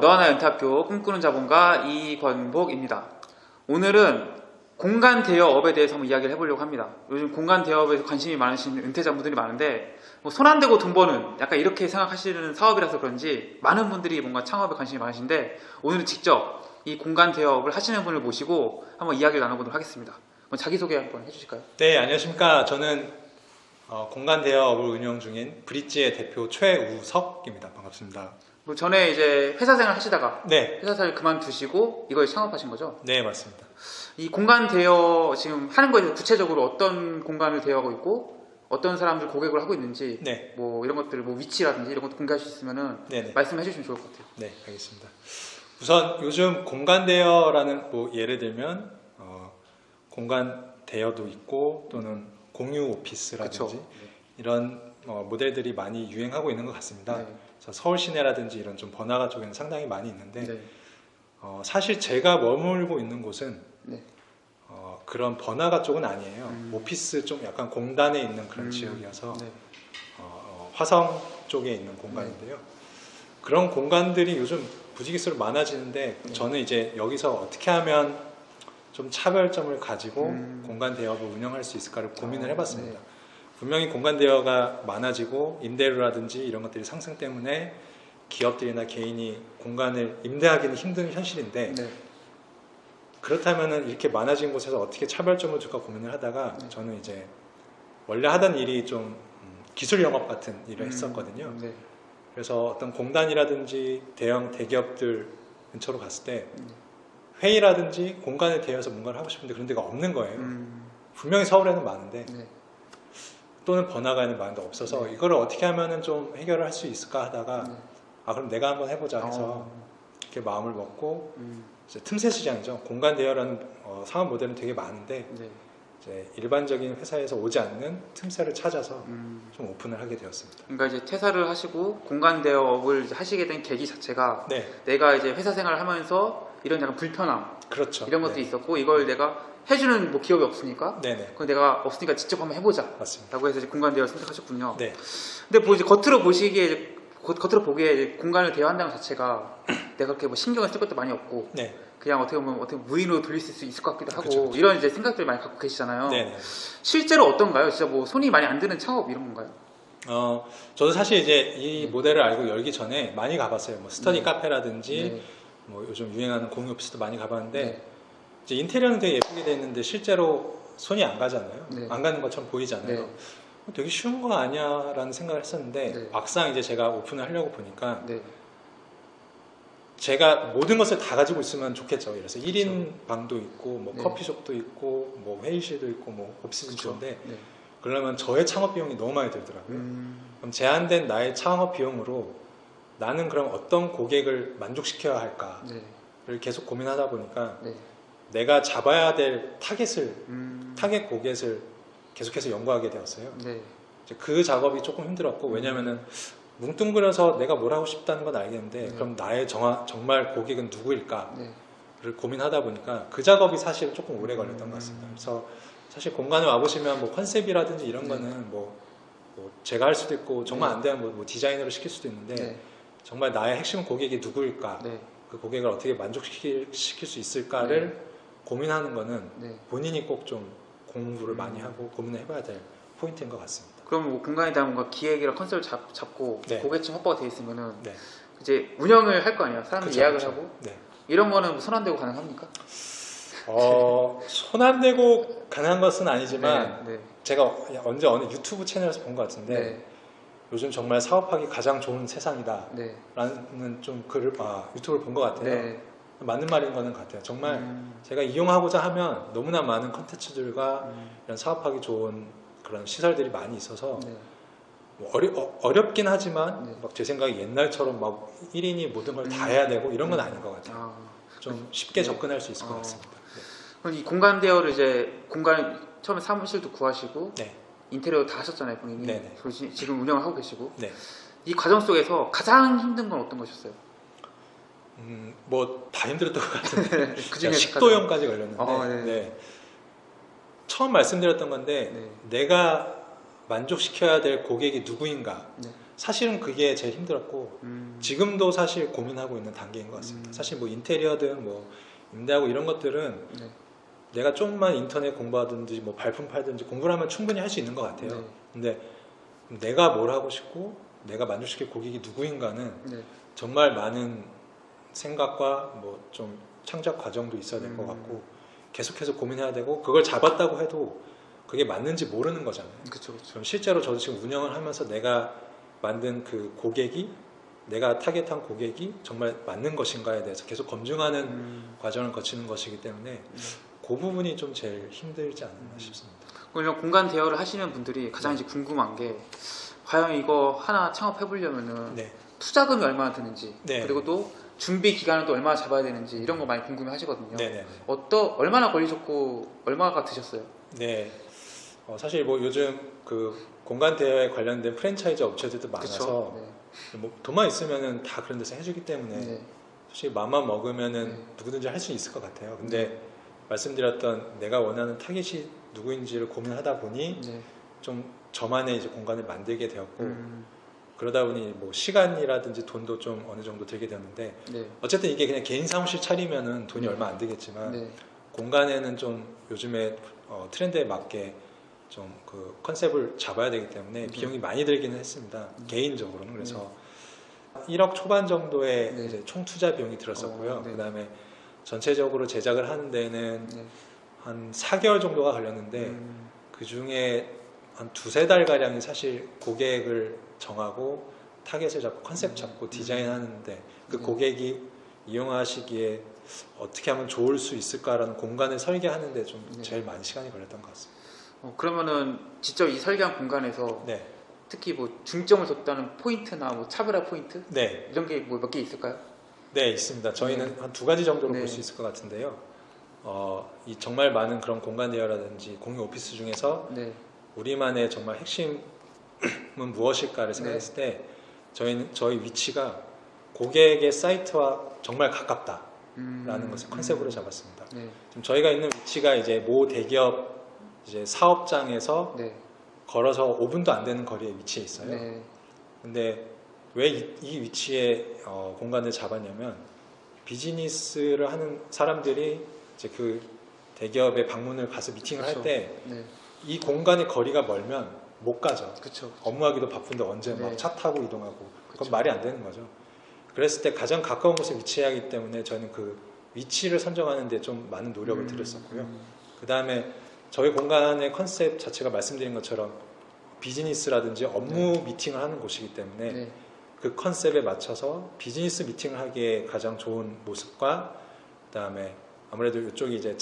너하나 연타학교 꿈꾸는 자본가 이권복입니다. 오늘은 공간 대여업에 대해서 한번 이야기를 해보려고 합니다. 요즘 공간 대여업에 관심이 많으신 은퇴자분들이 많은데 손 안 대고 돈 버는 약간 이렇게 생각하시는 사업이라서 그런지 많은 분들이 뭔가 창업에 관심이 많으신데 오늘은 직접 이 공간 대여업을 하시는 분을 모시고 한번 이야기를 나눠보도록 하겠습니다. 자기소개 한번 해주실까요? 네, 안녕하십니까. 저는 공간 대여업을 운영 중인 브릿지의 대표 최우석입니다. 반갑습니다. 전에 이제 회사 생활 하시다가 네. 회사 생활 그만두시고 이걸 창업하신 거죠? 네, 맞습니다. 이 공간 대여 지금 하는 거에 대해서 구체적으로 어떤 공간을 대여하고 있고 어떤 사람들 고객을 하고 있는지 네. 뭐 이런 것들 뭐 위치라든지 이런 것도 공개할 수 있으면은 네네. 말씀해 주시면 좋을 것 같아요. 네, 알겠습니다. 우선 요즘 공간 대여라는 뭐 예를 들면 공간 대여도 있고 또는 공유 오피스라든지 그쵸. 이런 모델들이 많이 유행하고 있는 것 같습니다. 네. 서울 시내라든지 이런 좀 번화가 쪽에는 상당히 많이 있는데 네. 사실 제가 머물고 있는 곳은 네. 그런 번화가 쪽은 아니에요. 오피스 좀 약간 공단에 있는 그런 지역이어서 네. 화성 쪽에 있는 공간인데요. 그런 공간들이 요즘 부지기수로 많아지는데 네. 저는 이제 여기서 어떻게 하면 좀 차별점을 가지고 공간 대여업을 운영할 수 있을까를 고민을 해봤습니다. 네. 분명히 공간 대여가 많아지고 임대료라든지 이런 것들이 상승 때문에 기업들이나 개인이 공간을 임대하기는 힘든 현실인데 네. 그렇다면 이렇게 많아진 곳에서 어떻게 차별점을 줄까 고민을 하다가 저는 이제 원래 하던 일이 좀 기술 영업 같은 일을 했었거든요. 네. 그래서 어떤 공단이라든지 대형 대기업들 근처로 갔을 때 회의라든지 공간을 대여해서 뭔가를 하고 싶은데 그런 데가 없는 거예요. 분명히 서울에는 많은데 네. 또는 번화가에는 많은데 없어서 네. 이거를 어떻게 하면은 좀 해결을 할 수 있을까 하다가 네. 그럼 내가 한번 해보자 해서 이렇게 마음을 먹고 이제 틈새 시장이죠. 공간 대여라는 상업 모델은 되게 많은데 네. 이제 일반적인 회사에서 오지 않는 틈새를 찾아서 좀 오픈을 하게 되었습니다. 그러니까 이제 퇴사를 하시고 공간 대여업을 이제 하시게 된 계기 자체가 네, 내가 이제 회사 생활을 하면서 이런 약간 불편함 그렇죠. 이런 것도 네. 있었고 이걸 내가 해주는 뭐 기업이 없으니까 네네, 그건 내가 없으니까 직접 한번 해보자 맞습니다. 라고 해서 이제 공간 대여를 선택하셨군요. 네, 근데 뭐 이제 겉으로 보시기에 겉으로 보기에 이제 공간을 대여한다는 것 자체가 내가 그렇게 뭐 신경을 쓸 것도 많이 없고 네, 그냥 어떻게 보면 무인으로 돌릴 수 있을 것 같기도 하고 그쵸, 그쵸. 이런 이제 생각들 많이 갖고 계시잖아요. 네. 실제로 어떤가요? 진짜 뭐 손이 많이 안 드는 창업 이런 건가요? 저도 사실 이제 이 모델을 알고 열기 전에 많이 가봤어요. 뭐 스터디 카페라든지 네. 뭐 요즘 유행하는 공유 오피스도 많이 가봤는데 네. 이제 인테리어는 되게 예쁘게 돼 있는데 실제로 손이 안 가잖아요. 네. 안 가는 것처럼 보이잖아요. 네. 되게 쉬운 거 아니야 라는 생각을 했었는데 네. 막상 이제 제가 오픈을 하려고 보니까 네. 제가 모든 것을 다 가지고 있으면 좋겠죠. 그래서 1인 방도 있고 뭐 네. 커피숍도 있고 뭐 회의실도 있고 뭐 오피스도 있는데 네. 그러려면 저의 창업 비용이 너무 많이 들더라고요. 그럼 제한된 나의 창업 비용으로 나는 그럼 어떤 고객을 만족시켜야 할까를 네. 계속 고민하다 보니까 네. 내가 잡아야 될 타겟 고객을 계속해서 연구하게 되었어요. 네. 이제 그 작업이 조금 힘들었고 왜냐면은 뭉뚱그려서 내가 뭘 하고 싶다는 건 알겠는데 그럼 나의 정말 고객은 누구일까를 네. 고민하다 보니까 그 작업이 사실 조금 오래 걸렸던 것 같습니다. 그래서 사실 공간을 와보시면 뭐 컨셉이라든지 이런 거는 뭐 제가 할 수도 있고 정말 안 되면 뭐 디자이너로 시킬 수도 있는데 네. 정말 나의 핵심 고객이 누구일까 네. 그 고객을 어떻게 만족시킬 수 있을까를 고민하는 거는 네. 본인이 꼭 좀 공부를 많이 하고 고민을 해봐야 될 포인트인 것 같습니다. 그럼 뭐 공간에 대한 뭔가 기획이랑 컨셉을 잡고 네. 고객층 확보가 되어 있으면은 네. 이제 운영을 할 거 아니에요. 사람들 그쵸, 예약을 그쵸. 하고 네. 이런 거는 손 안 대고 가능합니까? 손 안 대고 가능한 것은 아니지만 네. 제가 언제 어느 유튜브 채널에서 본 것 같은데 네. 요즘 정말 사업하기 가장 좋은 세상이다 네. 라는 좀 글을 유튜브를 본 것 같아요. 네. 맞는 말인 거는 같아요. 정말 제가 이용하고자 하면 너무나 많은 컨텐츠들과 이런 사업하기 좋은 그런 시설들이 많이 있어서 네. 뭐 어렵긴 하지만 네. 막 제 생각에 옛날처럼 막 1인이 모든 걸 다 해야 되고 이런 건 아닌 것 같아요. 좀 쉽게 네. 접근할 수 있을 것 같습니다. 그럼 이 공간 대여를 이제 처음에 사무실도 구하시고 네. 인테리어 다 하셨잖아요, 본인이. 네네. 그리고 지금 운영을 하고 계시고. 네. 이 과정 속에서 가장 힘든 건 어떤 것이었어요? 뭐 다 힘들었던 것 같은데 그 중에 식도염까지 걸렸는데 네. 네. 처음 말씀드렸던 건데 네. 내가 만족시켜야 될 고객이 누구인가 네. 사실은 그게 제일 힘들었고 지금도 사실 고민하고 있는 단계인 것 같습니다. 사실 뭐 인테리어든 뭐 임대하고 이런 것들은 네. 내가 좀만 인터넷 공부하든지 뭐 발품 팔든지 공부를 하면 충분히 할 수 있는 것 같아요. 네. 근데 내가 뭘 하고 싶고 내가 만족시킬 고객이 누구인가는 네. 정말 많은 생각과 뭐 좀 창작 과정도 있어야 될 것 같고 계속해서 고민해야 되고 그걸 잡았다고 해도 그게 맞는지 모르는 거잖아요. 그쵸, 그쵸. 그럼 실제로 저도 지금 운영을 하면서 내가 만든 그 고객이 내가 타겟한 고객이 정말 맞는 것인가에 대해서 계속 검증하는 과정을 거치는 것이기 때문에 그 부분이 좀 제일 힘들지 않았나 싶습니다. 그럼 공간 대여를 하시는 분들이 가장 이제 궁금한 게 과연 이거 하나 창업해 보려면은 네. 투자금이 얼마나 드는지 네. 그리고 또 준비 기간을 또 얼마나 잡아야 되는지 이런 거 많이 궁금해 하시거든요. 네네. 얼마나 걸리셨고 얼마가 드셨어요? 네. 사실 뭐 요즘 그 공간 대여에 관련된 프랜차이즈 업체들도 많아서 그쵸? 네. 뭐 돈만 있으면은 다 그런 데서 해주기 때문에 네. 사실 마음만 먹으면은 네. 누구든지 할 수 있을 것 같아요. 근데 말씀드렸던 내가 원하는 타겟이 누구인지를 고민하다 보니 네. 좀 저만의 이제 공간을 만들게 되었고 그러다 보니 뭐 시간이라든지 돈도 좀 어느 정도 들게 되었는데 네. 어쨌든 이게 그냥 개인 사무실 차리면은 돈이 얼마 안 들겠지만 네. 공간에는 좀 요즘에 트렌드에 맞게 좀 그 컨셉을 잡아야 되기 때문에 비용이 많이 들기는 했습니다. 개인적으로는. 그래서 1억 초반 정도의 네. 이제 총 투자 비용이 들었었고요. 네. 그다음에 전체적으로 제작을 하는 데는 네. 한 4개월 정도가 걸렸는데 그 중에 한 2~3달 가량이 사실 고객을 정하고 타겟을 잡고 컨셉 잡고 디자인하는데 그 네. 고객이 이용하시기에 어떻게 하면 좋을 수 있을까라는 공간을 설계하는데 좀 네. 제일 많이 시간이 걸렸던 것 같습니다. 그러면은 직접 이 설계한 공간에서 네, 특히 뭐 중점을 뒀다는 포인트나 뭐 차별화 포인트 네, 이런 게 뭐 몇 개 있을까요? 네 있습니다. 저희는 한 2가지 정도로 네. 볼 수 있을 것 같은데요. 이 정말 많은 그런 공간 대여라든지 공유 오피스 중에서 네. 우리만의 정말 핵심은 무엇일까를 생각했을 때 저희 위치가 고객의 사이트와 정말 가깝다라는 것을 컨셉으로 잡았습니다. 네. 지금 저희가 있는 위치가 이제 모 대기업 이제 사업장에서 네. 걸어서 5분도 안 되는 거리에 위치해 있어요. 네. 근데 왜 이 위치에 공간을 잡았냐면 비즈니스를 하는 사람들이 이제 그 대기업에 방문을 가서 미팅을 할 때 이 네. 공간의 거리가 멀면 못 가죠. 그쵸. 업무하기도 바쁜데 언제 막 네. 차 타고 이동하고 그건 그쵸. 말이 안 되는 거죠. 그랬을 때 가장 가까운 곳에 위치하기 때문에 저희는 그 위치를 선정하는 데 좀 많은 노력을 들였었고요. 그 다음에 저희 공간의 컨셉 자체가 말씀드린 것처럼 비즈니스라든지 업무 미팅을 하는 곳이기 때문에 네. 그 컨셉에 맞춰서 비즈니스 미팅을 하기에 가장 좋은 모습과 그 다음에 아무래도 이쪽이 이제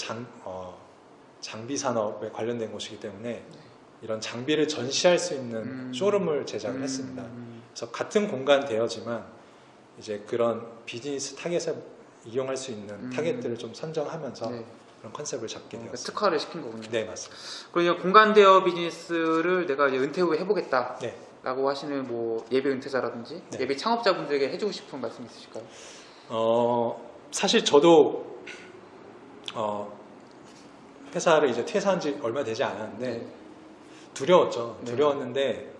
장비 산업에 관련된 곳이기 때문에 이런 장비를 전시할 수 있는 쇼룸을 제작을 했습니다. 그래서 같은 공간 대여지만 이제 그런 비즈니스 타겟에 이용할 수 있는 타겟들을 좀 선정하면서 네. 그런 컨셉을 잡게 되었습니다. 특화를 시킨 거군요. 네, 맞습니다. 그리고 공간 대여 비즈니스를 내가 이제 은퇴 후에 해보겠다. 네. 라고 하시는 뭐 예비 은퇴자라든지 네. 예비 창업자분들에게 해주고 싶은 말씀 있으실까요? 사실 저도 회사를 이제 퇴사한 지 얼마 되지 않았는데 네. 두려웠죠. 네. 두려웠는데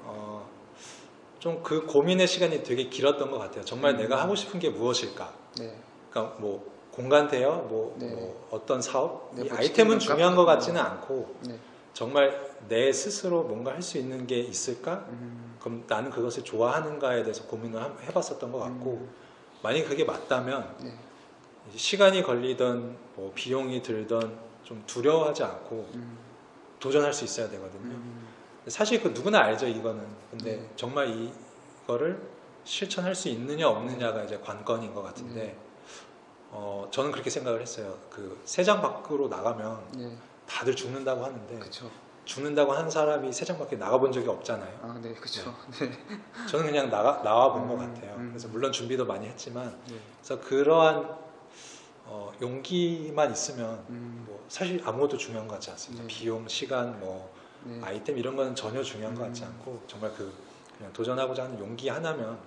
좀 그 고민의 시간이 되게 길었던 것 같아요. 정말 내가 하고 싶은 게 무엇일까? 네. 그러니까 뭐 공간 대여, 네. 뭐 어떤 사업, 네, 이 뭐 아이템은 치킨 중요한 것 카페 같지는 않고 네. 정말 내 스스로 뭔가 할 수 있는 게 있을까? 그럼 나는 그것을 좋아하는가에 대해서 고민을 해봤었던 것 같고 만약 그게 맞다면 네. 이제 시간이 걸리던 뭐 비용이 들던 좀 두려워하지 않고 도전할 수 있어야 되거든요. 사실 그 누구나 알죠 이거는. 근데 네. 정말 이거를 실천할 수 있느냐 없느냐가 이제 관건인 것 같은데 저는 그렇게 생각을 했어요. 그 세장 밖으로 나가면 네. 다들 죽는다고 하는데 그렇죠. 죽는다고 한 사람이 세장 밖에 나가본 적이 없잖아요. 아, 네, 그렇죠. 네. 저는 그냥 나와 본 것 같아요. 음. 그래서 물론 준비도 많이 했지만 네. 그래서 그러한 용기만 있으면 뭐 사실 아무것도 중요한 것 같지 않습니다. 네. 비용, 시간, 뭐 네. 아이템 이런 거는 전혀 중요한 것 같지 않고 정말 그냥 도전하고자 하는 용기 하나면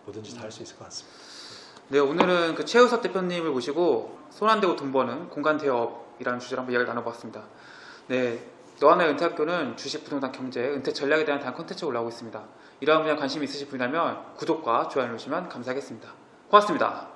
뭐든지 다 할 수 있을 것 같습니다. 네, 오늘은 그 최우섭 대표님을 모시고 손 안 대고 돈 버는 공간 대여업이라는 주제로 한번 이야기를 나눠봤습니다. 네, 너와 나의 은퇴학교는 주식, 부동산, 경제, 은퇴 전략에 대한 다양한 콘텐츠가 올라오고 있습니다. 이러한 분야 관심이 있으신 분이라면 구독과 좋아요 눌러주시면 감사하겠습니다. 고맙습니다.